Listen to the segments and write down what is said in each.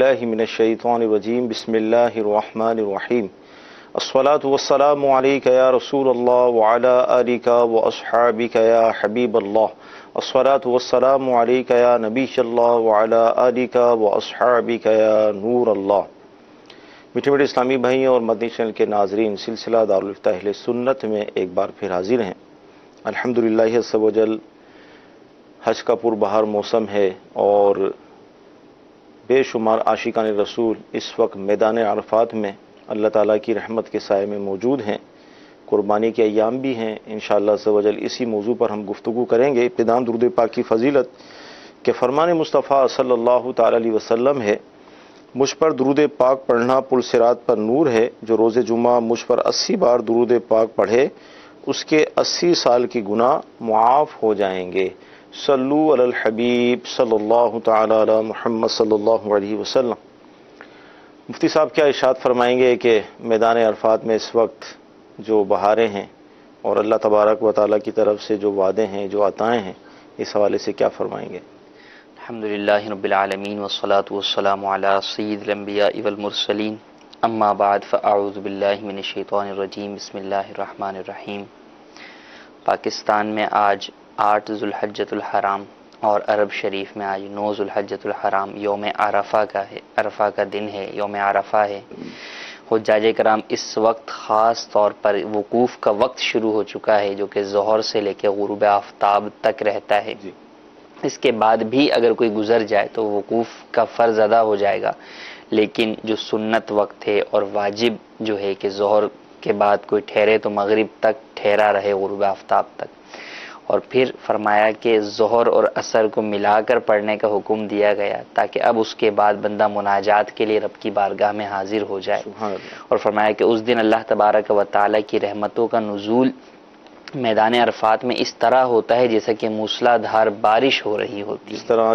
باللہ من الشیطان الرجیم بسم اللہ الرحمن الرحیم الصلاۃ والسلام علیک یا رسول اللہ وعلی آلک واصحابک یا حبیب اللہ الصلاۃ والسلام علیک یا نبی اللہ وعلی آلک واصحابک یا نور اللہ۔ میٹھے میٹھے اسلامی بھائی اور مدنی چینل کے ناظرین، سلسلہ دارالفتہ اہل سنت میں ایک بار پھر حاضر ہیں۔ الحمدللہ عز و جل حج کا پربہار موسم ہے اور بے شمار عاشقان رسول اس وقت میدان عرفات میں اللہ تعالیٰ کی رحمت کے سائے میں موجود ہیں۔ قربانی کے ایام بھی ہیں۔ انشاءاللہ عز و جل اسی موضوع پر ہم گفتگو کریں گے۔ ابتداء درود پاک کی فضیلت کہ فرمان مصطفیٰ صلی اللہ تعالیٰ علیہ وسلم ہے، مجھ پر درود پاک پڑھنا پل صراط پر نور ہے، جو روز جمعہ مجھ پر 80 بار درود پاک پڑھے اس کے 80 سال کی گناہ معاف ہو جائیں گے۔ صلو علی الحبیب صلی اللہ تعالی علی محمد صلی اللہ علیہ وسلم۔ مفتی صاحب کیا ارشاد فرمائیں گے کہ میدان عرفات میں اس وقت جو بہاریں ہیں اور اللہ تبارک و تعالیٰ کی طرف سے جو وعدے ہیں، جو عطائیں ہیں، اس حوالے سے کیا فرمائیں گے؟ الحمدللہ رب العالمین والصلاة والسلام علی سید الانبیاء والمرسلین، اما بعد فاعوذ باللہ من الشیطان الرجیم، بسم اللہ الرحمن الرحیم۔ پاکستان میں آج 8 ذوالحجۃ الحرام اور عرب شریف میں آج 9 ذوالحجۃ الحرام یوم عرفہ کا ہے، عرفہ کا دن ہے، یوم عرفہ ہے۔ حجاج کرام اس وقت خاص طور پر وقوف کا وقت شروع ہو چکا ہے، جو کہ ظہر سے لے کے غروب آفتاب تک رہتا ہے۔ اس کے بعد بھی اگر کوئی گزر جائے تو وقوف کا فرض ادا ہو جائے گا، لیکن جو سنت وقت ہے اور واجب جو ہے کہ ظہر کے بعد کوئی ٹھہرے تو مغرب تک ٹھہرا رہے، غروب آفتاب تک۔ اور پھر فرمایا کہ ظہر اور عصر کو ملا کر پڑھنے کا حکم دیا گیا، تاکہ اب اس کے بعد بندہ مناجات کے لیے رب کی بارگاہ میں حاضر ہو جائے۔ اور فرمایا کہ اس دن اللہ تبارک و تعالیٰ کی رحمتوں کا نزول میدان عرفات میں اس طرح ہوتا ہے جیسا کہ موسلا دھار بارش ہو رہی ہوتی ہے۔ جس طرح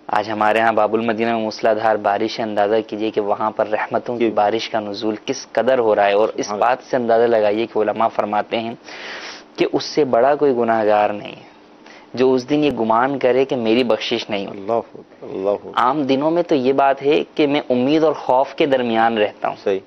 آج ہمارے ہاں باب المدینہ میں موسلا دھار بارش ہے، اندازہ کیجئے کہ وہاں پر رحمتوں کی بارش کا نزول کس قدر ہو رہا ہے۔ اور اس بات سے اندازہ لگائیے کہ علماء فرماتے ہیں کہ اس سے بڑا کوئی گناہ گار نہیں ہے جو اس دن یہ گمان کرے کہ میری بخشش نہیں ہوگی۔ اللہ عام دنوں میں تو یہ بات ہے کہ میں امید اور خوف کے درمیان رہتا ہوں۔ صحیح،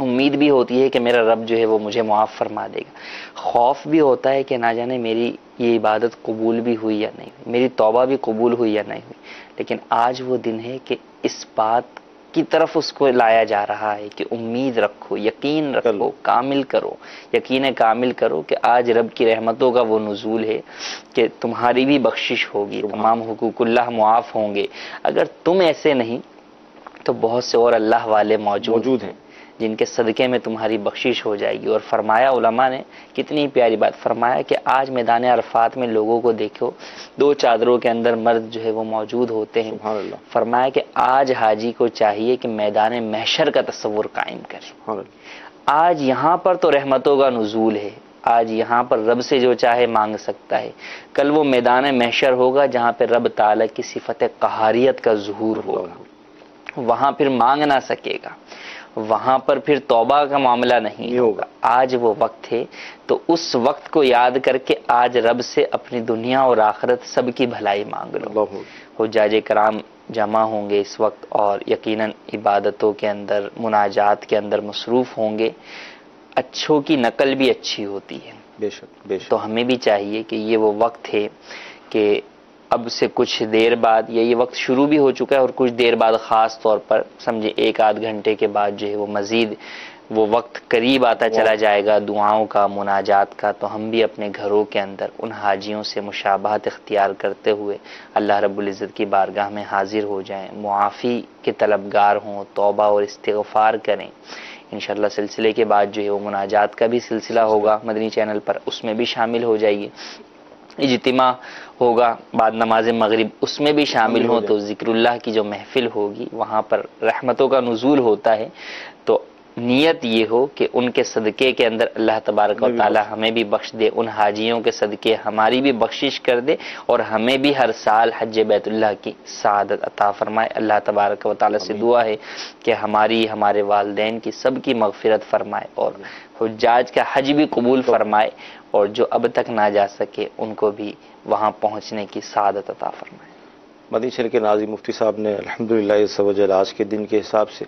امید بھی ہوتی ہے کہ میرا رب جو ہے وہ مجھے معاف فرما دے گا، خوف بھی ہوتا ہے کہ نہ جانے میری یہ عبادت قبول بھی ہوئی یا نہیں ہوئی، میری توبہ بھی قبول ہوئی یا نہیں ہوئی۔ لیکن آج وہ دن ہے کہ اس بات کی طرف اس کو لایا جا رہا ہے کہ امید رکھو، یقین رکھو، کامل کرو، یقین کامل کرو کہ آج رب کی رحمتوں کا وہ نزول ہے کہ تمہاری بھی بخشش ہوگی، تمام حقوق اللہ معاف ہوں گے۔ اگر تم ایسے نہیں تو بہت سے اور اللہ والے موجود ہیں جن کے صدقے میں تمہاری بخشش ہو جائے گی۔ اور فرمایا علماء نے کتنی پیاری بات فرمایا کہ آج میدان عرفات میں لوگوں کو دیکھو، 2 چادروں کے اندر مرد جو ہے وہ موجود ہوتے ہیں۔ سبحان اللہ۔ فرمایا کہ آج حاجی کو چاہیے کہ میدان محشر کا تصور قائم کرے۔ سبحان اللہ۔ آج یہاں پر تو رحمتوں کا نزول ہے، آج یہاں پر رب سے جو چاہے مانگ سکتا ہے۔ کل وہ میدان محشر ہوگا جہاں پہ رب تعالیٰ کی صفت قہاریت کا ظہور ہوگا، وہاں پھر مانگ نہ سکے گا، وہاں پر پھر توبہ کا معاملہ نہیں ہوگا۔ آج وہ وقت ہے تو اس وقت کو یاد کر کے آج رب سے اپنی دنیا اور آخرت سب کی بھلائی مانگ لو۔ حجاج کرام جمع ہوں گے اس وقت اور یقیناً عبادتوں کے اندر، مناجات کے اندر مصروف ہوں گے۔ اچھوں کی نقل بھی اچھی ہوتی ہے، بے شک بے شک۔ تو ہمیں بھی چاہیے کہ یہ وہ وقت ہے کہ اب سے کچھ دیر بعد یہ وقت شروع بھی ہو چکا ہے، اور کچھ دیر بعد خاص طور پر سمجھے 1-8 گھنٹے کے بعد جو ہے وہ مزید وہ وقت قریب آتا چلا جائے گا دعاؤں کا، مناجات کا۔ تو ہم بھی اپنے گھروں کے اندر ان حاجیوں سے مشابہت اختیار کرتے ہوئے اللہ رب العزت کی بارگاہ میں حاضر ہو جائیں، معافی کے طلبگار ہوں، توبہ اور استغفار کریں۔ انشاءاللہ سلسلے کے بعد جو ہے وہ مناجات کا بھی سلسلہ ہوگا مدنی چینل پر، اس میں بھی شامل ہو جائیے۔ اجتماع ہوگا بعد نماز مغرب، اس میں بھی شامل ہوں تو ذکر اللہ کی جو محفل ہوگی وہاں پر رحمتوں کا نزول ہوتا ہے۔ تو نیت یہ ہو کہ ان کے صدقے کے اندر اللہ تبارک و تعالی ہمیں بھی بخش دے، ان حاجیوں کے صدقے ہماری بھی بخشش کر دے، اور ہمیں بھی ہر سال حج بیت اللہ کی سعادت عطا فرمائے۔ اللہ تبارک و تعالی سے دعا ہے کہ ہماری، ہمارے والدین کی، سب کی مغفرت فرمائے، اور حجاج کا حج بھی قبول فرمائے، اور جو اب تک نہ جا سکے ان کو بھی وہاں پہنچنے کی سعادت عطا فرمائے۔ مدنی چینل کے ناظرین، مفتی صاحب نے الحمدللہ عز و جل آج کے دن کے حساب سے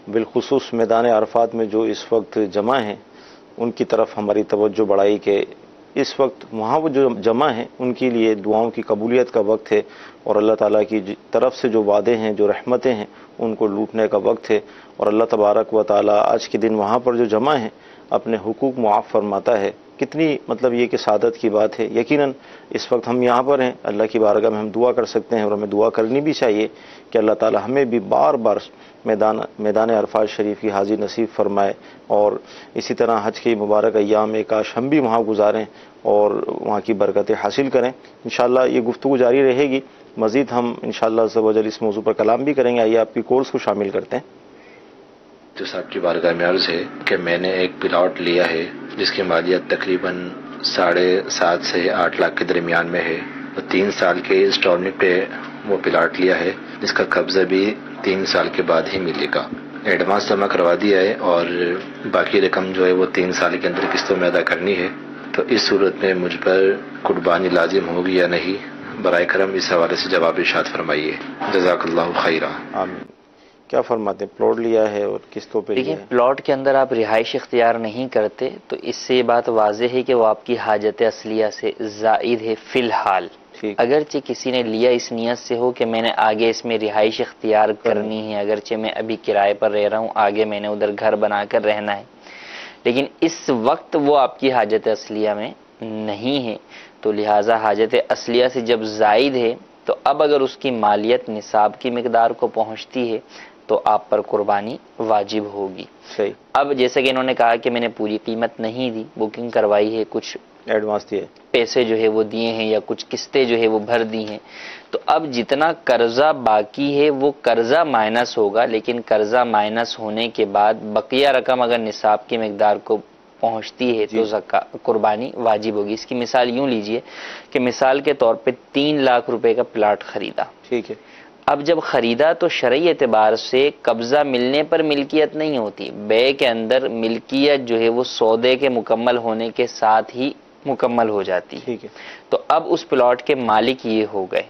بالخصوص میدان عرفات میں جو اس وقت جمع ہیں ان کی طرف ہماری توجہ بڑھائی کہ اس وقت وہاں وہ جو جمع ہیں ان کے لیے دعاؤں کی قبولیت کا وقت ہے، اور اللہ تعالیٰ کی طرف سے جو وعدے ہیں، جو رحمتیں ہیں، ان کو لوٹنے کا وقت ہے، اور اللہ تبارک و تعالیٰ آج کے دن وہاں پر جو جمع ہیں اپنے حقوق معاف فرماتا ہے۔ کتنی مطلب یہ کہ سعادت کی بات ہے۔ یقیناً اس وقت ہم یہاں پر ہیں، اللہ کی بارگاہ میں ہم دعا کر سکتے ہیں، اور ہمیں دعا کرنی بھی چاہیے کہ اللہ تعالیٰ ہمیں بھی بار بار میدان عرفات شریف کی حاضری نصیب فرمائے، اور اسی طرح حج کے مبارک ایام میں کاش ہم بھی وہاں گزاریں اور وہاں کی برکتیں حاصل کریں۔ انشاءاللہ یہ گفتگو جاری رہے گی، مزید ہم انشاءاللہ عز و جل اس موضوع پر کلام بھی کریں گے۔ آئیے آپ کی کورس کو شامل کرتے ہیں۔ تو صاحب کی بارگاہ میں عرض ہے کہ میں نے ایک پلاٹ لیا ہے جس کی مالیت تقریباً 7.5 سے 8 لاکھ کے درمیان میں ہے، اور 3 سال کے انسٹالمنٹ پہ وہ پلاٹ لیا ہے، جس کا قبضہ بھی 3 سال کے بعد ہی ملے گا۔ ایڈوانس جمع کروا دیا ہے اور باقی رقم جو ہے وہ 3 سال کے اندر قسطوں میں ادا کرنی ہے۔ تو اس صورت میں مجھ پر قربانی لازم ہوگی یا نہیں؟ برائے کرم اس حوالے سے جواب ارشاد فرمائیے، جزاک اللہ خیرہ۔ آمین۔ کیا فرماتے ہیں؟ پلاٹ لیا ہے اور قسطوں پہ لیا دیکھیں، ہے۔ پلاٹ کے اندر آپ رہائش اختیار نہیں کرتے تو اس سے یہ بات واضح ہے کہ وہ آپ کی حاجت اصلیہ سے زائد ہے فی الحال۔ ٹھیک۔ اگرچہ کسی نے لیا اس نیت سے ہو کہ میں نے آگے اس میں رہائش اختیار کرنی ہے، اگرچہ میں ابھی کرائے پر رہ رہا ہوں، آگے میں نے ادھر گھر بنا کر رہنا ہے، لیکن اس وقت وہ آپ کی حاجت اصلیہ میں نہیں ہے، تو لہٰذا حاجت اصلیہ سے جب زائد ہے تو اب اگر اس کی مالیت نصاب کی مقدار کو پہنچتی ہے تو آپ پر قربانی واجب ہوگی۔ صحیح۔ اب جیسے کہ انہوں نے کہا کہ میں نے پوری قیمت نہیں دی، بکنگ کروائی ہے، کچھ ایڈوانس دیے۔ پیسے جو ہے وہ دیے ہیں یا کچھ قسطیں جو ہے وہ بھر دی ہیں، تو اب جتنا قرضہ باقی ہے وہ قرضہ مائنس ہوگا، لیکن قرضہ مائنس ہونے کے بعد بقیہ رقم اگر نصاب کی مقدار کو پہنچتی ہے تو قربانی واجب ہوگی۔ اس کی مثال یوں لیجئے کہ مثال کے طور پہ 3 لاکھ روپے کا پلاٹ خریدا، ٹھیک ہے۔ اب جب خریدا تو شرعی اعتبار سے قبضہ ملنے پر ملکیت نہیں ہوتی، بے کے اندر ملکیت جو ہے وہ سودے کے مکمل ہونے کے ساتھ ہی مکمل ہو جاتی ہے۔ ٹھیک ہے۔ تو اب اس پلاٹ کے مالک یہ ہو گئے،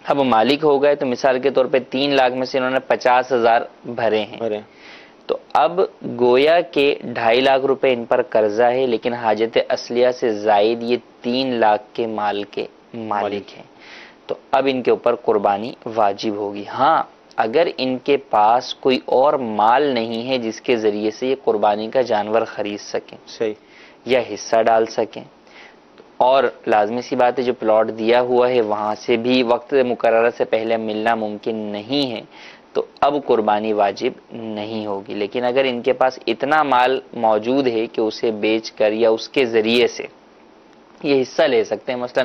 اب مالک ہو گئے تو مثال کے طور پہ 3 لاکھ میں سے انہوں نے 50,000 بھرے ہیں، بھرے۔ تو اب گویا کہ 2.5 لاکھ روپے ان پر قرضہ ہے، لیکن حاجت اصلیہ سے زائد یہ 3 لاکھ کے مال کے مالک ہیں، تو اب ان کے اوپر قربانی واجب ہوگی۔ ہاں اگر ان کے پاس کوئی اور مال نہیں ہے جس کے ذریعے سے یہ قربانی کا جانور خرید سکیں صحیح۔ یا حصہ ڈال سکیں، اور لازمی سی بات ہے جو پلاٹ دیا ہوا ہے وہاں سے بھی وقت مقررہ سے پہلے ملنا ممکن نہیں ہے، تو اب قربانی واجب نہیں ہوگی۔ لیکن اگر ان کے پاس اتنا مال موجود ہے کہ اسے بیچ کر یا اس کے ذریعے سے یہ حصہ لے سکتے ہیں، مثلا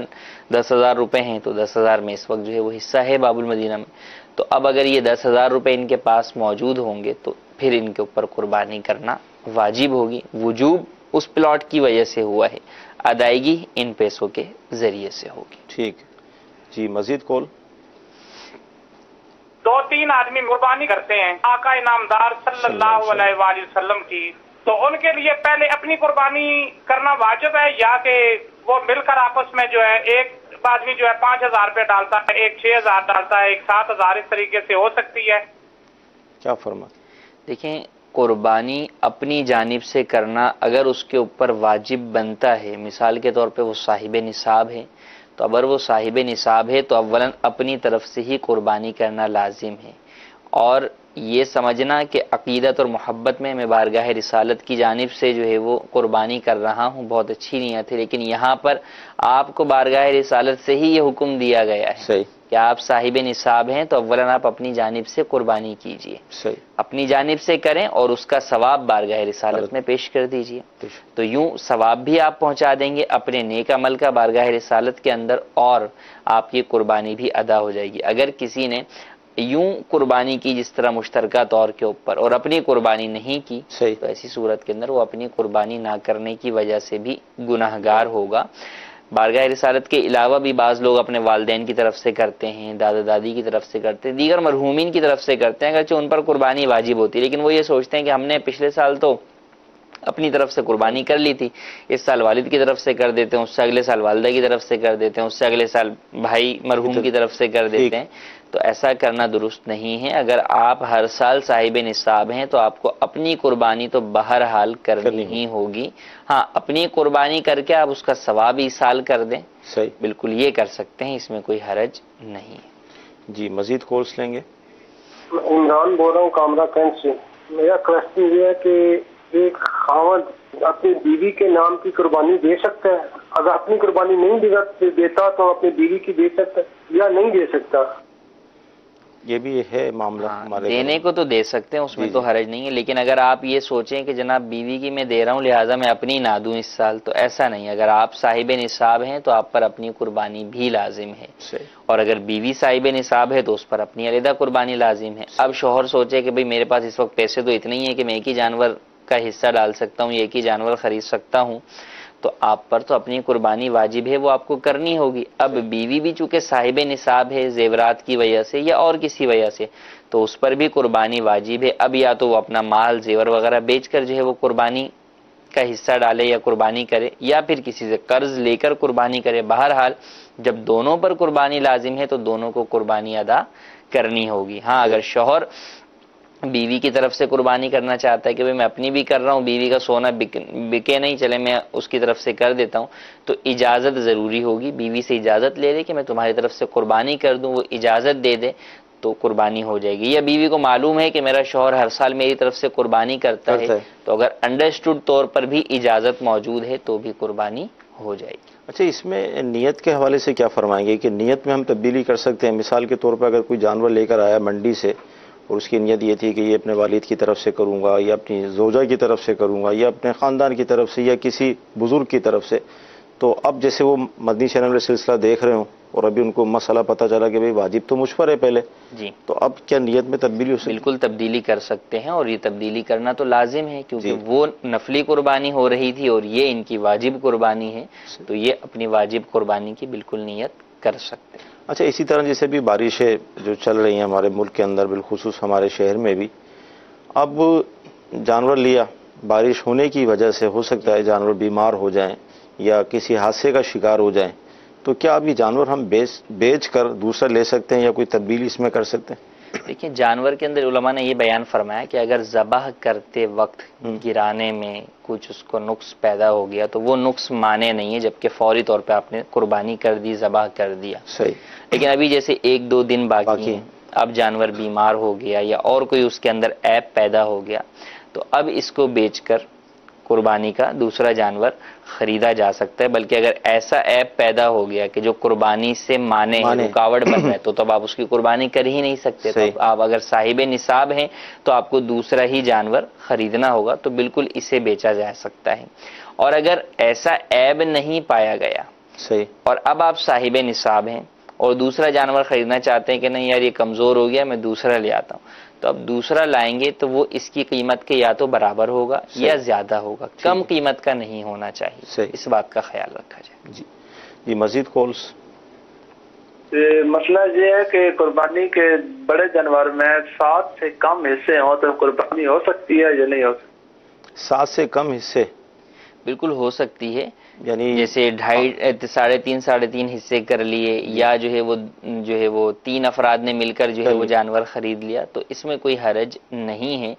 10,000 روپے ہیں تو 10,000 میں اس وقت جو ہے وہ حصہ ہے باب المدینہ میں، تو اب اگر یہ 10,000 روپے ان کے پاس موجود ہوں گے تو پھر ان کے اوپر قربانی کرنا واجب ہوگی۔ وجوب اس پلاٹ کی وجہ سے ہوا ہے، ادائیگی ان پیسوں کے ذریعے سے ہوگی۔ ٹھیک جی، مزید کال۔ 2-3 آدمی قربانی کرتے ہیں آقا انعامدار صلی اللہ علیہ وآلہ وسلم کی، تو ان کے لیے پہلے اپنی قربانی کرنا واجب ہے یا کہ وہ مل کر آپس میں جو ہے ایک آدمی جو ہے 5,000 روپے ڈالتا ہے، ایک 6,000 ڈالتا ہے، ایک 7,000، اس طریقے سے ہو سکتی ہے؟ کیا فرماتے؟ دیکھیں، قربانی اپنی جانب سے کرنا اگر اس کے اوپر واجب بنتا ہے، مثال کے طور پہ وہ صاحب نصاب ہے، تو اگر وہ صاحب نصاب ہے تو اولاً اپنی طرف سے ہی قربانی کرنا لازم ہے، اور یہ سمجھنا کہ عقیدت اور محبت میں بارگاہ رسالت کی جانب سے جو ہے وہ قربانی کر رہا ہوں بہت اچھی نیت ہے، لیکن یہاں پر آپ کو بارگاہ رسالت سے ہی یہ حکم دیا گیا ہے صحیح کہ آپ صاحب نصاب ہیں تو اولاً آپ اپنی جانب سے قربانی کیجئے، صحیح، اپنی جانب سے کریں اور اس کا ثواب بارگاہ رسالت میں پیش کر دیجئے، تو یوں ثواب بھی آپ پہنچا دیں گے اپنے نیک عمل کا بارگاہ رسالت کے اندر، اور آپ کی قربانی بھی ادا ہو جائے گی۔ اگر کسی نے یوں قربانی کی جس طرح مشترکہ طور کے اوپر اور اپنی قربانی نہیں کی، صحیح، تو ایسی صورت کے اندر وہ اپنی قربانی نہ کرنے کی وجہ سے بھی گناہگار ہوگا۔ بارگاہ رسالت کے علاوہ بھی بعض لوگ اپنے والدین کی طرف سے کرتے ہیں، دادا دادی کی طرف سے کرتے ہیں، دیگر مرحومین کی طرف سے کرتے ہیں، اگرچہ ان پر قربانی واجب ہوتی ہے، لیکن وہ یہ سوچتے ہیں کہ ہم نے پچھلے سال تو اپنی طرف سے قربانی کر لی تھی، اس سال والد کی طرف سے کر دیتے ہیں، اس سے اگلے سال والدہ کی طرف سے کر دیتے ہیں، اس سے اگلے سال بھائی مرحوم کی طرف سے کر دیتے ہیں، تو ایسا کرنا درست نہیں ہے۔ اگر آپ ہر سال صاحب نصاب ہیں تو آپ کو اپنی قربانی تو بہرحال کرنی ہی ہوگی۔ ہاں، اپنی قربانی کر کے آپ اس کا ثواب ایصال کر دیں، صحیح، بالکل یہ کر سکتے ہیں، اس میں کوئی حرج نہیں ہے۔ جی مزید کورس لیں گے؟ میں عمران بول رہا ہوں کامرا کینٹ سے۔ میرا کوشچن یہ ہے کہ ایک خاوند اپنی بیوی کے نام کی قربانی دے سکتا ہے؟ اگر اپنی قربانی نہیں دیتا تو اپنی بیوی کی دے سکتا ہے یا نہیں دے سکتا؟ یہ بھی ہے معاملہ ہمارے دینے کو تو دے سکتے ہیں، اس میں تو حرج نہیں ہے، لیکن اگر آپ یہ سوچیں کہ جناب بیوی کی میں دے رہا ہوں لہٰذا میں اپنی نہ دوں اس سال، تو ایسا نہیں۔ اگر آپ صاحب نصاب ہیں تو آپ پر اپنی قربانی بھی لازم ہے، اور اگر بیوی صاحب نصاب ہے تو اس پر اپنی علیحدہ قربانی لازم ہے۔ اب شوہر سوچے کہ بھئی میرے پاس اس وقت پیسے تو اتنے ہی ہیں کہ میں ایک ہی جانور کا حصہ ڈال سکتا ہوں، ایک ہی جانور خرید سکتا ہوں، تو آپ پر تو اپنی قربانی واجب ہے، وہ آپ کو کرنی ہوگی۔ اب بیوی بھی چونکہ صاحب نصاب ہے زیورات کی وجہ سے یا اور کسی وجہ سے، تو اس پر بھی قربانی واجب ہے۔ اب یا تو وہ اپنا مال زیور وغیرہ بیچ کر جو ہے وہ قربانی کا حصہ ڈالے یا قربانی کرے، یا پھر کسی سے قرض لے کر قربانی کرے۔ بہرحال جب دونوں پر قربانی لازم ہے تو دونوں کو قربانی ادا کرنی ہوگی۔ ہاں، اگر شوہر بیوی کی طرف سے قربانی کرنا چاہتا ہے کہ میں اپنی بھی کر رہا ہوں، بیوی کا سونا بکے نہیں، چلے میں اس کی طرف سے کر دیتا ہوں، تو اجازت ضروری ہوگی، بیوی سے اجازت لے لے کہ میں تمہاری طرف سے قربانی کر دوں، وہ اجازت دے دے تو قربانی ہو جائے گی۔ یا بیوی کو معلوم ہے کہ میرا شوہر ہر سال میری طرف سے قربانی کرتا ہے، تو اگر انڈرسٹوڈ طور پر بھی اجازت موجود ہے تو بھی قربانی ہو جائے گی۔ اچھا، اس میں نیت کے حوالے سے کیا فرمائیں گے کہ نیت میں ہم تبدیلی کر سکتے ہیں؟ مثال کے طور پر اگر کوئی جانور لے کر آیا منڈی سے اور اس کی نیت یہ تھی کہ یہ اپنے والد کی طرف سے کروں گا یا اپنی زوجہ کی طرف سے کروں گا یا اپنے خاندان کی طرف سے یا کسی بزرگ کی طرف سے، تو اب جیسے وہ مدنی چینل میں سلسلہ دیکھ رہے ہوں اور ابھی ان کو مسئلہ پتہ چلا کہ بھئی واجب تو مجھ پر ہے پہلے، جی، تو اب کیا نیت میں تبدیلی ہو سکتی ہے؟ بالکل تبدیلی کر سکتے ہیں، اور یہ تبدیلی کرنا تو لازم ہے کیونکہ وہ نفلی قربانی ہو رہی تھی اور یہ ان کی واجب قربانی ہے، تو یہ اپنی واجب قربانی کی بالکل نیت کر سکتے ہیں۔ اچھا، اسی طرح جیسے بھی بارشیں جو چل رہی ہیں ہمارے ملک کے اندر، بالخصوص ہمارے شہر میں بھی، اب جانور لیا، بارش ہونے کی وجہ سے ہو سکتا ہے جانور بیمار ہو جائیں یا کسی حادثے کا شکار ہو جائیں، تو کیا اب یہ جانور ہم بیچ کر دوسرا لے سکتے ہیں یا کوئی تبدیلی اس میں کر سکتے ہیں؟ دیکھیں، جانور کے اندر علماء نے یہ بیان فرمایا کہ اگر ذبح کرتے وقت گرانے میں کچھ اس کو نقص پیدا ہو گیا تو وہ نقص مانے نہیں ہے، جبکہ فوری طور پہ آپ نے قربانی کر دی، ذبح کر دیا۔ صحیح۔ لیکن ابھی جیسے 1-2 دن باقی ہیں، اب جانور بیمار ہو گیا یا اور کوئی اس کے اندر عیب پیدا ہو گیا، تو اب اس کو بیچ کر قربانی کا دوسرا جانور خریدا جا سکتا ہے۔ بلکہ اگر ایسا عیب پیدا ہو گیا کہ جو قربانی سے مانے رکاوٹ بن رہا ہے تو تب آپ اس کی قربانی کر ہی نہیں سکتے۔ تو آپ اگر صاحب نصاب ہیں تو آپ کو دوسرا ہی جانور خریدنا ہوگا، تو بالکل اسے بیچا جا سکتا ہے۔ اور اگر ایسا عیب نہیں پایا گیا صحیح، اور اب آپ صاحب نصاب ہیں اور دوسرا جانور خریدنا چاہتے ہیں کہ نہیں یار یہ کمزور ہو گیا، میں دوسرا لے آتا ہوں، تو اب دوسرا لائیں گے تو وہ اس کی قیمت کے یا تو برابر ہوگا یا زیادہ ہوگا، کم قیمت کا نہیں ہونا چاہیے، اس بات کا خیال رکھا جائے۔ جی مزید کالز؟ مسئلہ یہ ہے کہ قربانی کے بڑے جانور میں 7 سے کم حصے ہوں تو قربانی ہو سکتی ہے یا نہیں ہو سکتی؟ 7 سے کم حصے بالکل ہو سکتی ہے، یعنی جیسے 3.5 حصے کر لیے، یا جو ہے وہ 3 افراد نے مل کر جو ہے وہ جانور خرید لیا، تو اس میں کوئی حرج نہیں ہے۔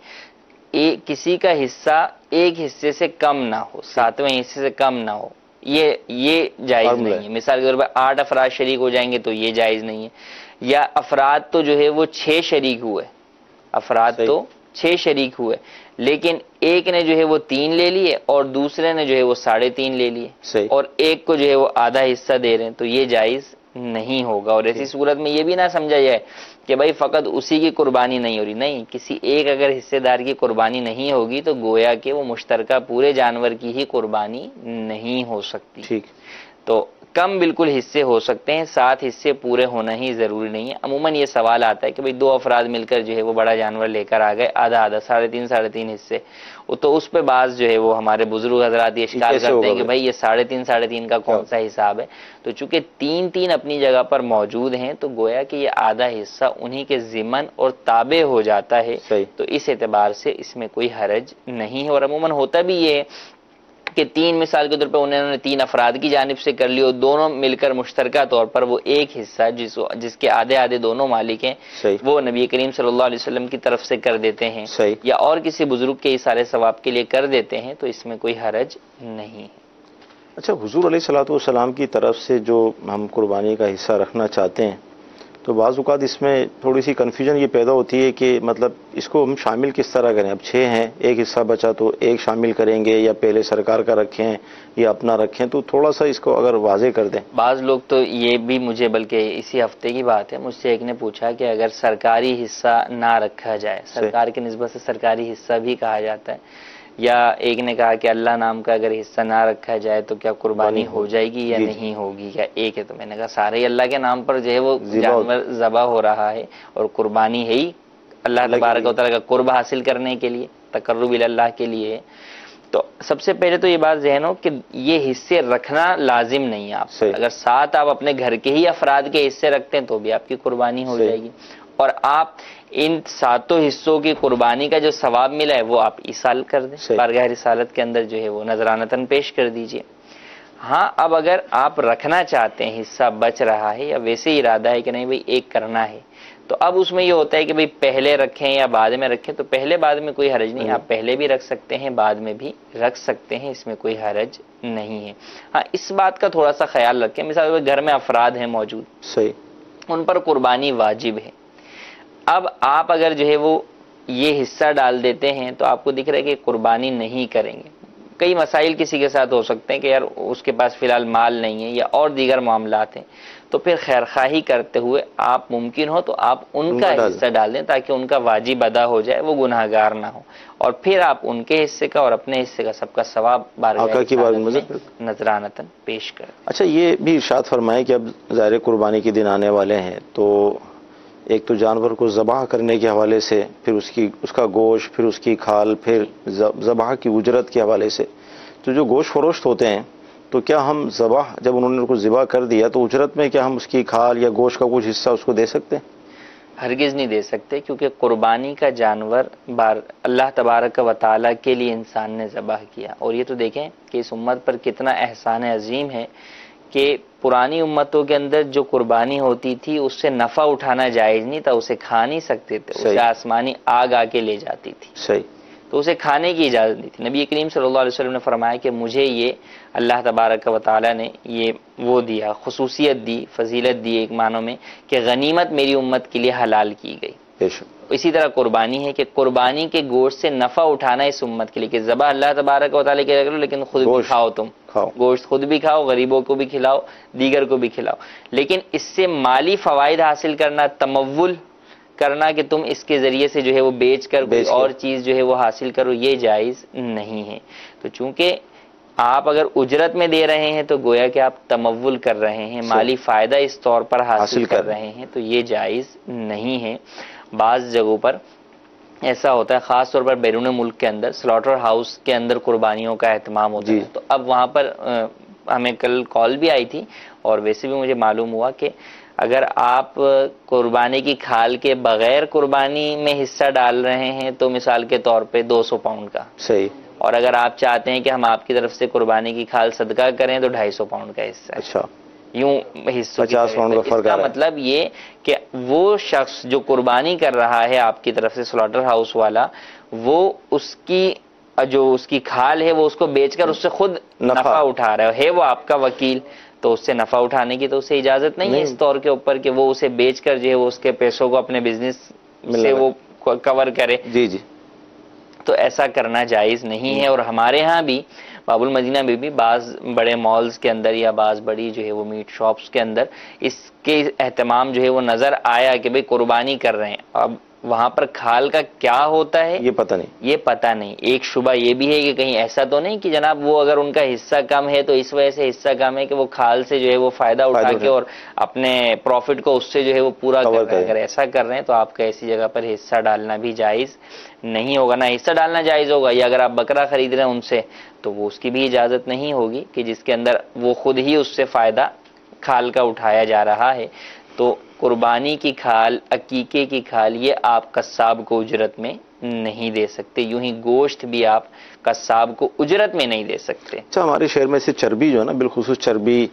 کسی کا حصہ ایک حصے سے کم نہ ہو، 7ویں حصے سے کم نہ ہو، یہ جائز نہیں ہے۔ مثال کے طور پر 8 افراد شریک ہو جائیں گے تو یہ جائز نہیں ہے، یا افراد تو جو ہے وہ 6 شریک ہوئے، افراد تو 6 شریک ہوئے، لیکن ایک نے جو ہے وہ 3 لے لیے اور دوسرے نے جو ہے وہ 3.5 لے لیے، اور ایک کو جو ہے وہ آدھا حصہ دے رہے ہیں، تو یہ جائز نہیں ہوگا۔ اور ایسی صورت میں یہ بھی نہ سمجھا جائے کہ بھائی فقط اسی کی قربانی نہیں ہو رہی، نہیں، کسی ایک اگر حصے دار کی قربانی نہیں ہوگی تو گویا کہ وہ مشترکہ پورے جانور کی ہی قربانی نہیں ہو سکتی۔ ٹھیک، تو کم بالکل حصے ہو سکتے ہیں، 7 حصے پورے ہونا ہی ضروری نہیں ہے۔ عموماً یہ سوال آتا ہے کہ بھئی 2 افراد مل کر جو ہے وہ بڑا جانور لے کر آ گئے، آدھا آدھا، 3.5 حصے، تو اس پہ بعض جو ہے وہ ہمارے بزرگ حضرات یہ اشکال کرتے ہیں کہ بھئی یہ 3.5 کا کون سا حساب ہے؟ تو چونکہ 3 اپنی جگہ پر موجود ہیں تو گویا کہ یہ آدھا حصہ انہی کے ضمن اور تابع ہو جاتا ہے، تو اس اعتبار سے اس میں کوئی حرج نہیں ہے۔ اور عموماً ہوتا بھی یہ ہے کہ 3 مثال کے طور پر انہوں نے 3 افراد کی جانب سے کر لی اور دونوں مل کر مشترکہ طور پر وہ ایک حصہ جس کے آدھے آدھے دونوں مالک ہیں وہ نبی کریم صلی اللہ علیہ وسلم کی طرف سے کر دیتے ہیں یا اور کسی بزرگ کے اثارِ ثواب کے لیے کر دیتے ہیں، تو اس میں کوئی حرج نہیں ہے۔ اچھا، حضور علیہ الصلوۃ والسلام کی طرف سے جو ہم قربانی کا حصہ رکھنا چاہتے ہیں تو بعض اوقات اس میں تھوڑی سی کنفیوژن یہ پیدا ہوتی ہے کہ مطلب اس کو ہم شامل کس طرح کریں؟ اب 6 ہیں، ایک حصہ بچا تو ایک شامل کریں گے یا پہلے سرکار کا رکھیں یا اپنا رکھیں؟ تو تھوڑا سا اس کو اگر واضح کر دیں۔ بعض لوگ تو یہ بھی، مجھے بلکہ اسی ہفتے کی بات ہے، مجھ سے ایک نے پوچھا کہ اگر سرکاری حصہ نہ رکھا جائے، سرکار کی نسبت سے سرکاری حصہ بھی کہا جاتا ہے، یا ایک نے کہا کہ اللہ نام کا اگر حصہ نہ رکھا جائے تو کیا قربانی ہو جائے گی یا نہیں ہوگی، یا ایک ہے؟ تو میں نے کہا سارے ہی اللہ کے نام پر جو ہے وہ جانور ذبح ہو رہا ہے، اور قربانی ہے ہی اللہ تبارک و تعالیٰ کا قرب حاصل کرنے کے لیے، تقرب اللہ کے لیے۔ تو سب سے پہلے تو یہ بات ذہن ہو کہ یہ حصے رکھنا لازم نہیں ہے آپ سے۔ اگر 7 آپ اپنے گھر کے ہی افراد کے حصے رکھتے ہیں تو بھی آپ کی قربانی ہو جائے گی، اور آپ ان 7 حصوں کی قربانی کا جو ثواب ملا ہے وہ آپ ایصال کر دیں، بارگاہ رسالت کے اندر جو ہے وہ نذرانتاً پیش کر دیجئے۔ ہاں، اب اگر آپ رکھنا چاہتے ہیں، حصہ بچ رہا ہے یا ویسے ہی ارادہ ہے کہ نہیں بھئی ایک کرنا ہے، تو اب اس میں یہ ہوتا ہے کہ بھئی پہلے رکھیں یا بعد میں رکھیں، تو پہلے بعد میں کوئی حرج نہیں، آپ پہلے بھی رکھ سکتے ہیں، بعد میں بھی رکھ سکتے ہیں، اس میں کوئی حرج نہیں ہے۔ ہاں، اس بات کا تھوڑا سا خیال رکھیں، مثال گھر میں افراد ہیں موجود، ان پر قربانی واجب ہے۔ اب آپ اگر جو ہے وہ یہ حصہ ڈال دیتے ہیں تو آپ کو دکھ رہا ہے کہ قربانی نہیں کریں گے۔ کئی مسائل کسی کے ساتھ ہو سکتے ہیں کہ یار اس کے پاس فی الحال مال نہیں ہے یا اور دیگر معاملات ہیں، تو پھر خیرخواہی کرتے ہوئے آپ ممکن ہو تو آپ ان کا حصہ ڈال دیں تاکہ ان کا واجب ادا ہو جائے، وہ گناہ گار نہ ہو، اور پھر آپ ان کے حصے کا اور اپنے حصے کا سب کا ثواب بارگاہ میں نذرانتاً پیش کریں۔ اچھا، یہ بھی ارشاد فرمائے کہ اب ظاہر قربانی کے دن آنے والے ہیں، تو ایک تو جانور کو ذبح کرنے کے حوالے سے، پھر اس کا گوشت، پھر اس کی کھال، پھر ذبح کی اجرت کے حوالے سے، تو جو گوشت فروشت ہوتے ہیں تو کیا ہم جب انہوں نے ان کو ذبح کر دیا تو اجرت میں کیا ہم اس کی کھال یا گوشت کا کچھ حصہ اس کو دے سکتے ہیں؟ ہرگز نہیں دے سکتے، کیونکہ قربانی کا جانور اللہ تبارک و تعالیٰ کے لیے انسان نے ذبح کیا۔ اور یہ تو دیکھیں کہ اس امت پر کتنا احسان عظیم ہے کہ پرانی امتوں کے اندر جو قربانی ہوتی تھی اس سے نفع اٹھانا جائز نہیں تھا، اسے کھا نہیں سکتے تھے، اسے آسمانی آگ آ کے لے جاتی تھی، تو اسے کھانے کی اجازت نہیں تھی۔ نبی کریم صلی اللہ علیہ وسلم نے فرمایا کہ مجھے یہ اللہ تبارک و تعالیٰ نے یہ وہ دیا، خصوصیت دی، فضیلت دی ایک معنوں میں، کہ غنیمت میری امت کے لیے حلال کی گئی۔ اسی طرح قربانی ہے کہ قربانی کے گوشت سے نفع اٹھانا اس امت کے لیے کہ ذبح اللہ تبارک و تعالیٰ کے لیے کرو، لیکن خود بھی کھاؤ، تم گوشت خود بھی کھاؤ، غریبوں کو بھی کھلاؤ، دیگر کو بھی کھلاؤ، لیکن اس سے مالی فوائد حاصل کرنا، تمول کرنا کہ تم اس کے ذریعے سے جو ہے وہ بیچ کر کوئی اور چیز جو ہے وہ حاصل کرو، یہ جائز نہیں ہے۔ تو چونکہ آپ اگر اجرت میں دے رہے ہیں تو گویا کہ آپ تمول کر رہے ہیں، مالی فائدہ اس طور پر حاصل کر رہے ہیں، تو یہ جائز نہیں ہے۔ بعض جگہوں پر ایسا ہوتا ہے، خاص طور پر بیرون ملک کے اندر سلاٹر ہاؤس کے اندر قربانیوں کا اہتمام ہوتا ہے، تو اب وہاں پر ہمیں کل کال بھی آئی تھی اور ویسے بھی مجھے معلوم ہوا کہ اگر آپ قربانی کی کھال کے بغیر قربانی میں حصہ ڈال رہے ہیں تو مثال کے طور پہ 200 پاؤنڈ کا، اور اگر آپ چاہتے ہیں کہ ہم آپ کی طرف سے قربانی کی کھال صدقہ کریں تو 250 پاؤنڈ کا حصہ ہے، یوں حصوں 50 پاؤنڈ کا فرق ہے۔ مطلب یہ کہ وہ شخص جو قربانی کر رہا ہے آپ کی طرف سے سلاٹر ہاؤس والا، وہ اس کی کھال ہے وہ اس کو بیچ کر اس سے خود نفع اٹھا رہا ہے، وہ آپ کا وکیل، تو اس سے نفع اٹھانے کی تو اسے اجازت نہیں ہے اس طور کے اوپر کہ وہ اسے بیچ کر جو ہے وہ اس کے پیسوں کو اپنے بزنس سے وہ کور کرے۔ تو ایسا کرنا جائز نہیں ہے۔ اور ہمارے ہاں بھی باب المدینہ میں بھی بعض بڑے مالز کے اندر یا بعض بڑی جو ہے وہ میٹ شاپس کے اندر اس کے اہتمام جو ہے وہ نظر آیا کہ بھئی قربانی کر رہے ہیں۔ اب وہاں پر کھال کا کیا ہوتا ہے یہ پتہ نہیں. یہ پتہ نہیں. ایک شبہ یہ بھی ہے کہ کہیں ایسا تو نہیں کہ جناب وہ اگر ان کا حصہ کم ہے تو اس وجہ سے حصہ کم ہے کہ وہ کھال سے جو ہے وہ فائدہ اٹھا کے اور اپنے پروفٹ کو اس سے جو ہے وہ پورا کر رہے ہیں. اگر ایسا کر رہے ہیں تو آپ کا ایسی جگہ پر حصہ ڈالنا بھی جائز نہیں ہوگا. نہ حصہ ڈالنا جائز ہوگا، یا اگر آپ بکرا خرید رہے ہیں ان سے تو وہ اس کی بھی اجازت نہیں ہوگی کہ جس کے اندر وہ خود ہی اس سے فائدہ کھال کا اٹھایا جا رہا ہے. تو قربانی کی کھال، عقیقے کی کھال، یہ آپ قصاب کو اجرت میں نہیں دے سکتے. یوں ہی گوشت بھی آپ قصاب کو اجرت میں نہیں دے سکتے. اچھا، ہمارے شہر میں سے چربی جو ہے نا، بالخصوص چربی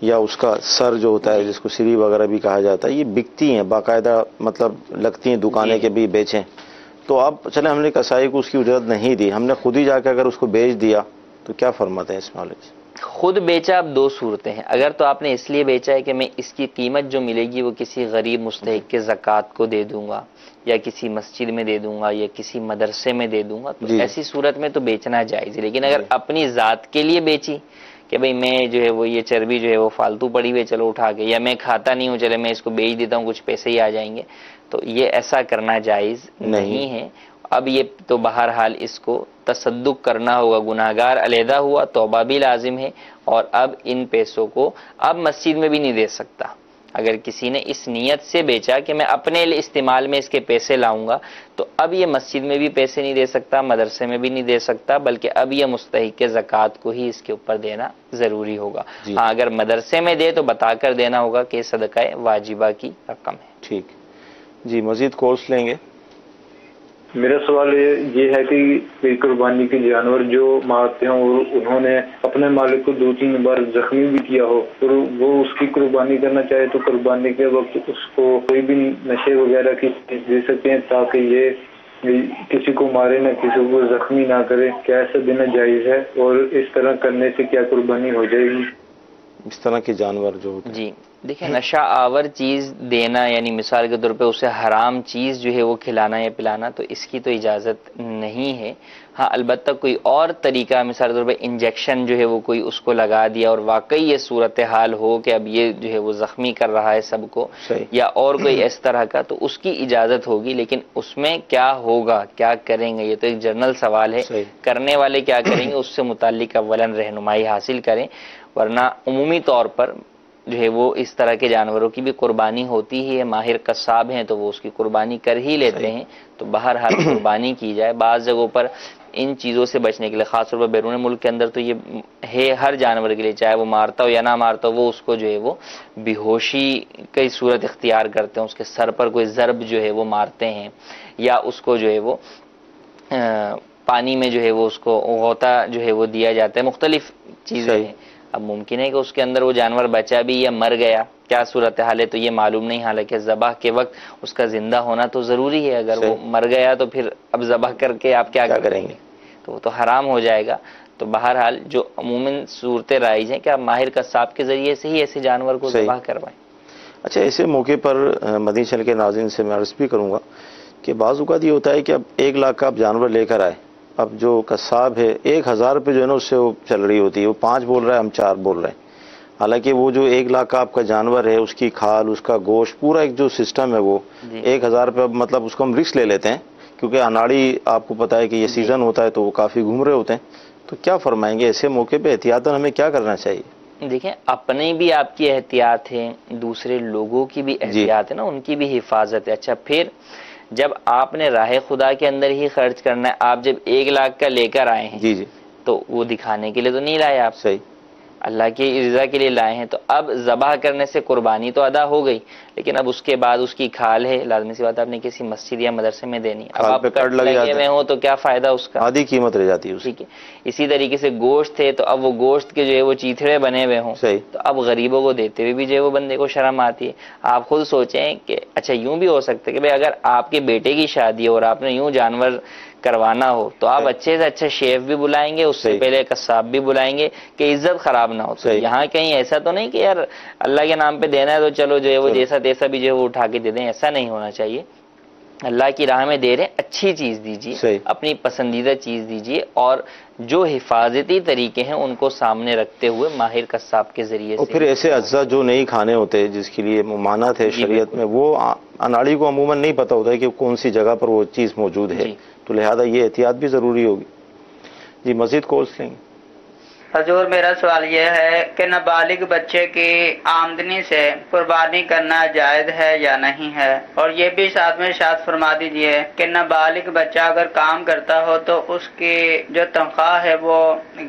یا اس کا سر جو ہوتا ہے جس کو سری وغیرہ بھی کہا جاتا ہے، یہ بکتی ہیں باقاعدہ، مطلب لگتی ہیں دکانیں کے بھی بیچیں. تو اب چلیں ہم نے کسائی کو اس کی اجرت نہیں دی، ہم نے خود ہی جا کے اگر اس کو بیچ دیا تو کیا فرماتے ہیں اس معاملے میں؟ خود بیچا اب دو صورتیں ہیں. اگر تو آپ نے اس لیے بیچا ہے کہ میں اس کی قیمت جو ملے گی وہ کسی غریب مستحق کے زکوٰۃ کو دے دوں گا یا کسی مسجد میں دے دوں گا یا کسی مدرسے میں دے دوں گا، تو ایسی صورت میں تو بیچنا جائز ہے. لیکن اگر اپنی ذات کے لیے بیچی کہ بھئی میں جو ہے وہ یہ چربی جو ہے وہ فالتو پڑی ہوئی چلو اٹھا کے، یا میں کھاتا نہیں ہوں چلے میں اس کو بیچ دیتا ہوں کچھ پیسے ہی آ جائیں گے، تو یہ ایسا کرنا جائز نہیں ہے. اب یہ تو بہرحال اس کو تصدق کرنا ہوگا، گناہگار علیحدہ ہوا، توبہ بھی لازم ہے. اور اب ان پیسوں کو اب مسجد میں بھی نہیں دے سکتا. اگر کسی نے اس نیت سے بیچا کہ میں اپنے استعمال میں اس کے پیسے لاؤں گا تو اب یہ مسجد میں بھی پیسے نہیں دے سکتا، مدرسے میں بھی نہیں دے سکتا، بلکہ اب یہ مستحق زکوٰۃ کو ہی اس کے اوپر دینا ضروری ہوگا. ہاں اگر مدرسے میں دے تو بتا کر دینا ہوگا کہ صدقہ واجبہ کی رقم ہے. ٹھیک جی، مزید کورس لیں گے. میرا سوال یہ ہے کہ قربانی کے جانور جو مارتے ہیں اور انہوں نے اپنے مالک کو 2-3 بار زخمی بھی کیا ہو اور وہ اس کی قربانی کرنا چاہے تو قربانی کے وقت اس کو کوئی بھی نشے وغیرہ کی چیز دے سکتے ہیں تاکہ یہ کسی کو مارے نہ، کسی کو زخمی نہ کرے. کیا ایسا دینا جائز ہے اور اس طرح کرنے سے کیا قربانی ہو جائے گی؟ اس طرح کے جانور جو ہوتے ہیں جی دیکھیں، نشہ آور چیز دینا یعنی مثال کے طور پہ اسے حرام چیز جو ہے وہ کھلانا یا پلانا، تو اس کی تو اجازت نہیں ہے. ہاں البتہ کوئی اور طریقہ، مثال کے طور پہ انجیکشن جو ہے وہ کوئی اس کو لگا دیا اور واقعی یہ صورتحال ہو کہ اب یہ جو ہے وہ زخمی کر رہا ہے سب کو، یا اور کوئی اس طرح کا، تو اس کی اجازت ہوگی. لیکن اس میں کیا ہوگا، کیا کریں گے، یہ تو ایک جنرل سوال ہے. کرنے والے کیا کریں گے اس سے متعلق اولاً رہنمائی حاصل کریں، ورنہ عمومی طور پر جو ہے وہ اس طرح کے جانوروں کی بھی قربانی ہوتی ہی ہے. ماہر قصاب ہیں تو وہ اس کی قربانی کر ہی لیتے ہیں. تو بہرحال قربانی کی جائے. بعض جگہوں پر ان چیزوں سے بچنے کے لیے، خاص طور پر بیرون ملک کے اندر تو یہ ہے ہر جانور کے لیے، چاہے وہ مارتا ہو یا نہ مارتا ہو، وہ اس کو جو ہے وہ بے ہوشی کی صورت اختیار کرتے ہیں، اس کے سر پر کوئی ضرب جو ہے وہ مارتے ہیں، یا اس کو جو ہے وہ پانی میں جو ہے وہ اس کو غوطہ جو ہے وہ دیا جاتا ہے. مختلف چیزیں ہیں. اب ممکن ہے کہ اس کے اندر وہ جانور بچا بھی یا مر گیا، کیا صورتحال ہے تو یہ معلوم نہیں. حالانکہ ذبح کے وقت اس کا زندہ ہونا تو ضروری ہے. اگر وہ مر گیا تو پھر اب ذبح کر کے آپ کیا کریں گے، تو وہ تو حرام ہو جائے گا. تو بہرحال جو عموماً صورتیں رائج ہیں کہ آپ ماہر قصاب کے ذریعے سے ہی ایسے جانور کو ذبح کروائیں. اچھا، ایسے موقع پر مدنی چینل کے ناظرین سے میں عرض بھی کروں گا کہ بعض اوقات یہ ہوتا ہے کہ اب 1 لاکھ کا آپ جانور لے کر آئے، اب جو قصاب ہے 1000 روپے جو ہے نا اس سے وہ چل رہی ہوتی ہے، وہ 5 بول رہا ہے، ہم 4 بول رہے ہیں. حالانکہ وہ جو 1 لاکھ کا آپ کا جانور ہے، اس کی کھال، اس کا گوشت، پورا ایک جو سسٹم ہے وہ 1000 روپے، مطلب اس کو ہم رسک لے لیتے ہیں کیونکہ اناڑی آپ کو پتہ ہے کہ یہ سیزن ہوتا ہے تو وہ کافی گھوم رہے ہوتے ہیں. تو کیا فرمائیں گے ایسے موقع پہ احتیاطاً ہمیں کیا کرنا چاہیے؟ دیکھیں، اپنی بھی آپ کی احتیاط ہے، دوسرے لوگوں کی بھی احتیاط ہے نا، ان کی بھی حفاظت ہے. اچھا، پھر جب آپ نے راہ خدا کے اندر ہی خرچ کرنا ہے، آپ جب 1 لاکھ کا لے کر آئے ہیں تو وہ دکھانے کے لیے تو نہیں لائے، آپ صحیح اللہ کی رضا کے لیے لائے ہیں. تو اب ذبح کرنے سے قربانی تو ادا ہو گئی، لیکن اب اس کے بعد اس کی کھال ہے، لازمی سی بات آپ نے کسی مسجد یا مدرسے میں دینی. اب آپ کٹ لگے ہوئے ہوں تو کیا فائدہ اس کا، آدھی قیمت رہ جاتی ہے. ٹھیک ہے. اسی طریقے سے گوشت ہے، تو اب وہ گوشت کے جو ہے وہ چیتھڑے بنے ہوئے ہوں تو اب غریبوں کو دیتے ہوئے بھی جو ہے وہ بندے کو شرم آتی ہے. آپ خود سوچیں کہ اچھا یوں بھی ہو سکتا ہے کہ بھئی اگر آپ کے بیٹے کی شادی ہے اور آپ نے یوں جانور کروانا ہو تو آپ اچھے سے اچھا شیف بھی بلائیں گے، اس سے پہلے قصاب بھی بلائیں گے کہ عزت خراب نہ ہو. یہاں کہیں ایسا تو نہیں کہ یار اللہ کے نام پہ دینا ہے تو چلو جو ہے وہ جیسا تیسا بھی جو ہے وہ اٹھا کے دے دیں، ایسا نہیں ہونا چاہیے. اللہ کی راہ میں دے رہے ہیں، اچھی چیز دیجیے، صحیح، اپنی پسندیدہ چیز دیجیے، اور جو حفاظتی طریقے ہیں ان کو سامنے رکھتے ہوئے ماہر قصاب کے ذریعے اور سے۔ پھر ایسے اجزاء جو نہیں کھانے ہوتے، جس کے لیے ممانعت ہے جی شریعت بالکل۔ میں، وہ اناڑی کو عموماً نہیں پتہ ہوتا ہے کہ کون سی جگہ پر وہ چیز موجود ہے، جی تو لہذا یہ احتیاط بھی ضروری ہوگی۔ جی مزید کالس لیں گے۔ حضور میرا سوال یہ ہے کہ نابالغ بچے کی آمدنی سے قربانی کرنا جائز ہے یا نہیں ہے، اور یہ بھی ساتھ میں ارشاد فرما دیجئے کہ نابالغ بچہ اگر کام کرتا ہو تو اس کی جو تنخواہ ہے وہ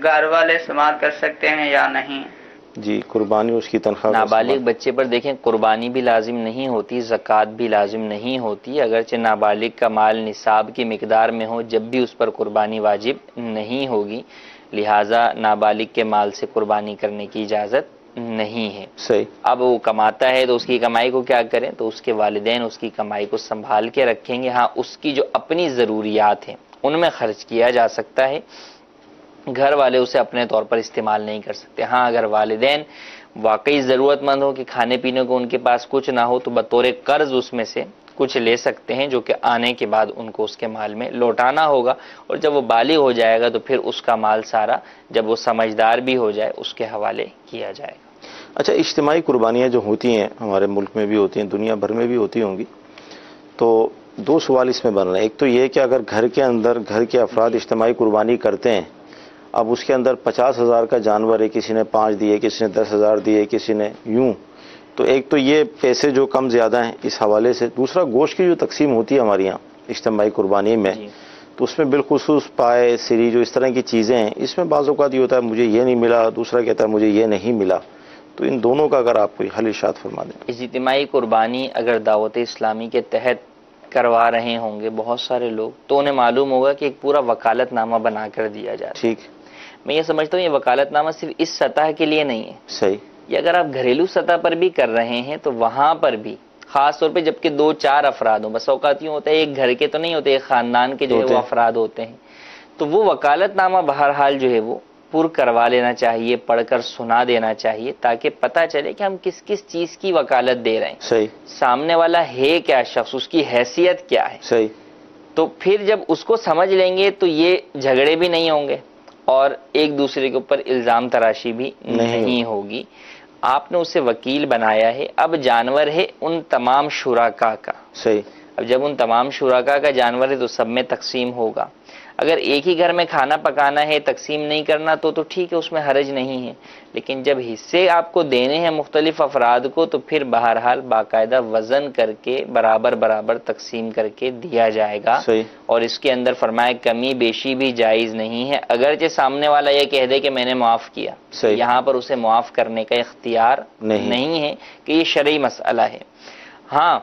گھر والے استعمال کر سکتے ہیں یا نہیں؟ جی قربانی اس کی تنخواہ کا نابالغ استعمال۔ بچے پر دیکھیں قربانی بھی لازم نہیں ہوتی، زکوٰۃ بھی لازم نہیں ہوتی، اگرچہ نابالغ کا مال نصاب کی مقدار میں ہو جب بھی اس پر قربانی واجب نہیں ہوگی، لہٰذا نابالغ کے مال سے قربانی کرنے کی اجازت نہیں ہے۔ صحیح، اب وہ کماتا ہے تو اس کی کمائی کو کیا کریں، تو اس کے والدین اس کی کمائی کو سنبھال کے رکھیں گے۔ ہاں اس کی جو اپنی ضروریات ہیں ان میں خرچ کیا جا سکتا ہے، گھر والے اسے اپنے طور پر استعمال نہیں کر سکتے۔ ہاں اگر والدین واقعی ضرورت مند ہو کہ کھانے پینے کو ان کے پاس کچھ نہ ہو تو بطور قرض اس میں سے کچھ لے سکتے ہیں، جو کہ آنے کے بعد ان کو اس کے مال میں لوٹانا ہوگا، اور جب وہ بالغ ہو جائے گا تو پھر اس کا مال سارا جب وہ سمجھدار بھی ہو جائے اس کے حوالے کیا جائے گا۔ اچھا اجتماعی قربانیاں جو ہوتی ہیں ہمارے ملک میں بھی ہوتی ہیں، دنیا بھر میں بھی ہوتی ہوں گی، تو دو سوال اس میں بن رہے ہیں۔ ایک تو یہ کہ اگر گھر کے اندر گھر کے افراد اجتماعی قربانی کرتے ہیں، اب اس کے اندر 50,000 کا جانور ہے، کسی نے 5 دیے، کسی نے 10,000 دیے، کسی نے یوں، تو ایک تو یہ پیسے جو کم زیادہ ہیں اس حوالے سے، دوسرا گوشت کی جو تقسیم ہوتی ہے ہمارے یہاں اجتماعی قربانی میں، جی تو اس میں بالخصوص پائے سری جو اس طرح کی چیزیں ہیں، اس میں بعض اوقات یہ ہوتا ہے مجھے یہ نہیں ملا، دوسرا کہتا ہے مجھے یہ نہیں ملا، تو ان دونوں کا اگر آپ کوئی حل ارشاد فرما دیں۔ اجتماعی قربانی اگر دعوت اسلامی کے تحت کروا رہے ہوں گے بہت سارے لوگ، تو انہیں معلوم ہوگا کہ ایک پورا وکالت نامہ بنا کر دیا جاتا ہے۔ ٹھیک، میں یہ سمجھتا ہوں یہ وکالت نامہ صرف اس سطح کے لیے نہیں ہے، صحیح، یہ اگر آپ گھریلو سطح پر بھی کر رہے ہیں تو وہاں پر بھی، خاص طور پہ جبکہ 2-4 افراد ہوں، بس اوقات یوں ہوتا ہے ایک گھر کے تو نہیں ہوتے، ایک خاندان کے جو ہے وہ افراد ہوتے ہیں، تو وہ وکالت نامہ بہرحال جو ہے وہ پر کروا لینا چاہیے، پڑھ کر سنا دینا چاہیے، تاکہ پتہ چلے کہ ہم کس کس چیز کی وکالت دے رہے ہیں، صحیح، سامنے والا ہے کیا شخص، اس کی حیثیت کیا ہے۔ صحیح، تو پھر جب اس کو سمجھ لیں گے تو یہ جھگڑے بھی نہیں ہوں گے اور ایک دوسرے کے اوپر الزام تراشی بھی نہیں ہوگی۔ آپ نے اسے وکیل بنایا ہے، اب جانور ہے ان تمام شرکاء کا، صحیح، اب جب ان تمام شرکاء کا جانور ہے تو سب میں تقسیم ہوگا۔ اگر ایک ہی گھر میں کھانا پکانا ہے، تقسیم نہیں کرنا تو ٹھیک ہے، اس میں حرج نہیں ہے، لیکن جب حصے آپ کو دینے ہیں مختلف افراد کو تو پھر بہرحال باقاعدہ وزن کر کے برابر برابر تقسیم کر کے دیا جائے گا۔ صحیح، اور اس کے اندر فرمایا کمی بیشی بھی جائز نہیں ہے، اگرچہ سامنے والا یہ کہہ دے کہ میں نے معاف کیا، صحیح، یہاں پر اسے معاف کرنے کا اختیار نہیں ہے کہ یہ شرعی مسئلہ ہے۔ ہاں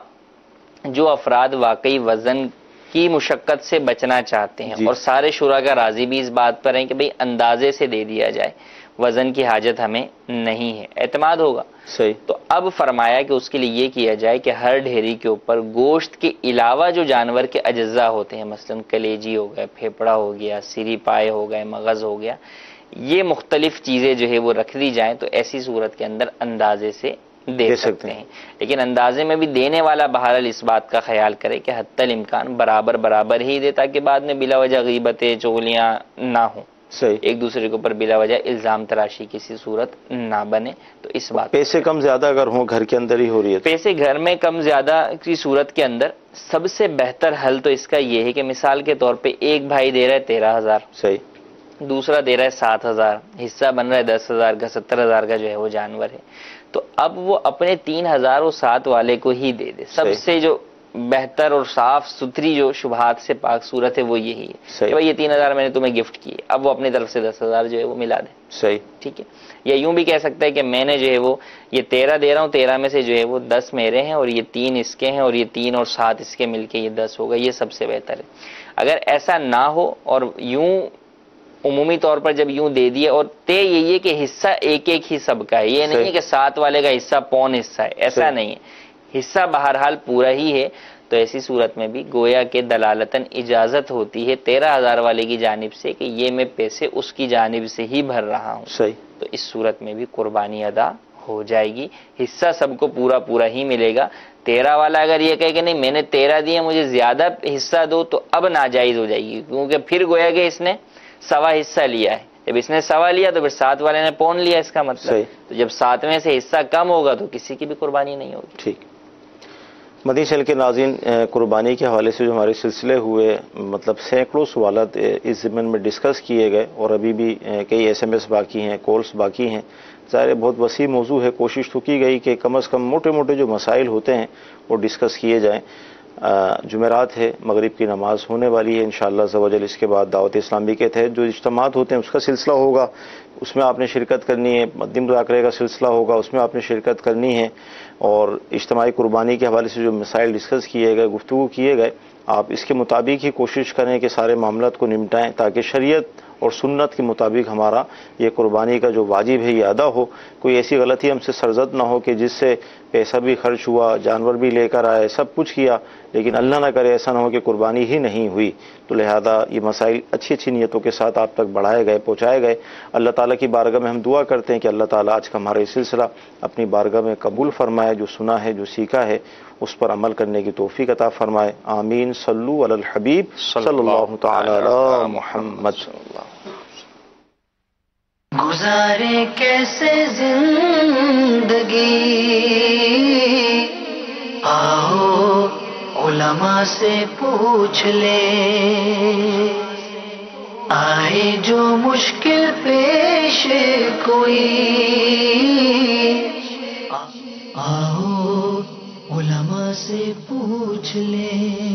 جو افراد واقعی وزن کی مشقت سے بچنا چاہتے ہیں اور سارے شرکاء راضی بھی اس بات پر ہیں کہ بھئی اندازے سے دے دیا جائے، وزن کی حاجت ہمیں نہیں ہے، اعتماد ہوگا، صحیح، تو اب فرمایا کہ اس کے لیے یہ کیا جائے کہ ہر ڈھیری کے اوپر گوشت کے علاوہ جو جانور کے اجزاء ہوتے ہیں، مثلا کلیجی ہو گیا، پھیپڑا ہو گیا، سری پائے ہو گئے، مغز ہو گیا، یہ مختلف چیزیں جو ہے وہ رکھ دی جائیں تو ایسی صورت کے اندر اندازے سے دے سکتے ہیں، لیکن اندازے میں بھی دینے والا بہرحال اس بات کا خیال کرے کہ حتی الامکان برابر برابر ہی دے، تاکہ بعد میں بلا وجہ غیبتیں چغلیاں نہ ہوں، صحیح، ایک دوسرے کے اوپر بلا وجہ الزام تراشی کسی صورت نہ بنے۔ تو اس بات پیسے کم زیادہ اگر ہوں گھر کے اندر ہی ہو رہی ہے، پیسے گھر میں کم زیادہ کی صورت کے اندر سب سے بہتر حل تو اس کا یہ ہے کہ مثال کے طور پہ ایک بھائی دے رہا ہے 13,000، صحیح، دوسرا دے رہا ہے 7,000، حصہ بن رہا ہے 10,000 کا، 70,000 کا جو ہے وہ جانور ہے، تو اب وہ اپنے 3,000 اور 7 والے کو ہی دے دے۔ سب سے جو بہتر اور صاف ستھری جو شبہات سے پاک صورت ہے وہ یہی ہے کہ بھائی یہ 3,000 میں نے تمہیں گفٹ کیے، اب وہ اپنی طرف سے 10,000 جو ہے وہ ملا دے، صحیح، ٹھیک ہے۔ یا یوں بھی کہہ سکتا ہے کہ میں نے جو ہے وہ یہ 13 دے رہا ہوں، 13 میں سے جو ہے وہ 10 میرے ہیں اور یہ 3 اس کے ہیں اور یہ 3 اور 7 اس کے مل کے یہ 10 ہوگا، یہ سب سے بہتر ہے۔ اگر ایسا نہ ہو اور یوں عمومی طور پر جب یوں دے دیے اور طے یہی ہے کہ حصہ ایک ایک ہی سب کا ہے، یہ نہیں ہے کہ 7 والے کا حصہ پون حصہ ہے، ایسا نہیں ہے، حصہ بہرحال پورا ہی ہے، تو ایسی صورت میں بھی گویا کہ دلالتاً اجازت ہوتی ہے 13,000 والے کی جانب سے کہ یہ میں پیسے اس کی جانب سے ہی بھر رہا ہوں، صحیح، تو اس صورت میں بھی قربانی ادا ہو جائے گی، حصہ سب کو پورا پورا ہی ملے گا، 13 والا اگر یہ کہے کہ نہیں میں نے 13 دیے مجھے زیادہ حصہ دو تو اب ناجائز ہو جائے گی، کیونکہ پھر گویا کہ اس نے سوا حصہ لیا ہے، جب اس نے سوا لیا تو پھر 7 والے نے پون لیا، اس کا مطلب تو جب 7ویں سے حصہ کم ہوگا تو کسی کی بھی قربانی نہیں ہوگی۔ ٹھیک۔ مدنی چینل کے ناظرین، قربانی کے حوالے سے جو ہمارے سلسلے ہوئے، مطلب سینکڑوں سوالات اس ضمن میں ڈسکس کیے گئے، اور ابھی بھی کئی SMS باقی ہیں، کالس باقی ہیں۔ ظاہر بہت وسیع موضوع ہے، کوشش تو کی گئی کہ کم از کم موٹے موٹے جو مسائل ہوتے ہیں وہ ڈسکس کیے جائیں۔ جمعرات ہے، مغرب کی نماز ہونے والی ہے انشاءاللہ عز و جل، اس کے بعد دعوت اسلامی کے تحت جو اجتماعات ہوتے ہیں اس کا سلسلہ ہوگا، اس میں آپ نے شرکت کرنی ہے۔ مدنی مذاکرے کا سلسلہ ہوگا، اس میں آپ نے شرکت کرنی ہے، اور اجتماعی قربانی کے حوالے سے جو مسائل ڈسکس کیے گئے، گفتگو کیے گئے، آپ اس کے مطابق ہی کوشش کریں کہ سارے معاملات کو نمٹائیں، تاکہ شریعت اور سنت کے مطابق ہمارا یہ قربانی کا جو واجب ہے یہ ادا ہو۔ کوئی ایسی غلطی ہم سے سرزد نہ ہو کہ جس سے پیسہ بھی خرچ ہوا، جانور بھی لے کر آئے، سب کچھ کیا، لیکن اللہ نہ کرے ایسا نہ ہو کہ قربانی ہی نہیں ہوئی۔ تو لہذا یہ مسائل اچھی اچھی نیتوں کے ساتھ آپ تک بڑھائے گئے، پہنچائے گئے۔ اللہ تعالیٰ کی بارگاہ میں ہم دعا کرتے ہیں کہ اللہ تعالیٰ آج کا ہمارا یہ سلسلہ اپنی بارگاہ میں قبول فرمائے، جو سنا ہے، جو سیکھا ہے، اس پر عمل کرنے کی توفیق عطا فرمائے۔ آمین۔ صلو علی الحبیب صلی اللہ تعالی علی محمد۔ گزارے کیسے زندگی، آؤ علماء سے پوچھ لے، آئے جو مشکل پیش کوئی، آؤ علماء سے پوچھ لے۔